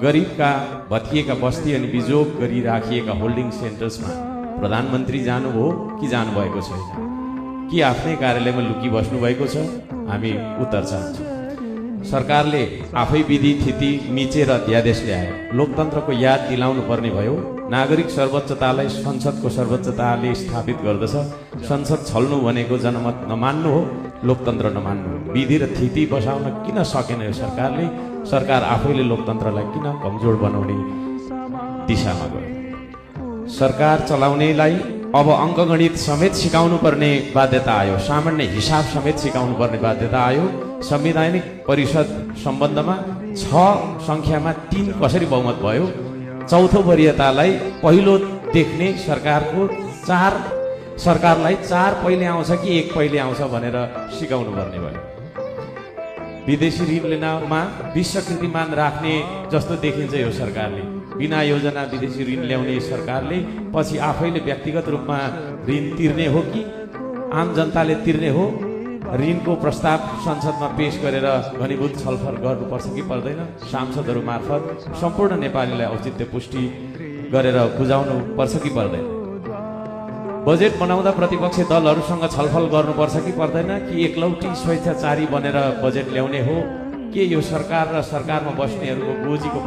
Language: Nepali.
गरिबका भत्किएका बस्ती अनि बिजोग गरी राखिएका होल्डिङ सेन्टर्समा प्रधानमन्त्री जानुभयो कि जानुभएको छैन, कि आफ्नै कार्यालयमा लुकी बस्नु भएको छ? हामी उत्तर चाहन्छौँ। सरकारले आफै विधि थिति मिचेर अध्यादेश ल्यायो। लोकतन्त्रको याद दिलाउनु पर्ने भयो। नागरिक सर्वोच्चतालाई संसदको सर्वोच्चताले स्थापित गर्दछ। संसद छल्नु भनेको जनमत नमान्नु हो, लोकतन्त्र नमान्नु हो। विधि र थिति बसाउन किन सकेन यो सरकारले? सरकार आफैले लोकतन्त्रलाई किन कमजोर बनाउने दिशामा गयो? सरकार चलाउनेलाई अब अङ्कगणित समेत सिकाउनु पर्ने बाध्यता आयो। सामान्य हिसाब समेत सिकाउनु पर्ने बाध्यता आयो। संवैधानिक परिषद सम्बन्धमा 6 सङ्ख्यामा 3 कसरी बहुमत भयो? चौथो वरियतालाई पहिलो देख्ने सरकारलाई 4 पहिले आउँछ कि 1 पहिले आउँछ भनेर सिकाउनु पर्ने भयो। विदेशी ऋण लिनमा विश्व कीर्तिमान राख्ने जस्तो देखिन्छ यो सरकारले। बिना योजना विदेशी ऋण ल्याउने सरकारले पछि आफैले व्यक्तिगत रूपमा ऋण तिर्ने हो कि आम जनताले तिर्ने हो? ऋणको प्रस्ताव संसदमा पेश गरेर घनीभूत छलफल गर्नुपर्छ कि पर्दैन? सांसदहरू मार्फत सम्पूर्ण नेपालीलाई औचित्य पुष्टि गरेर बुझाउनु पर्छ कि पर्दैन? बजेट बनाउँदा प्रतिपक्षी दलहरूसँग छलफल गर्नुपर्छ कि पर्दैन? कि एकलौटी स्वेच्छाचारी बनेर बजेट ल्याउने हो? के यो सरकार र सरकारमा बस्नेहरूको गोजीको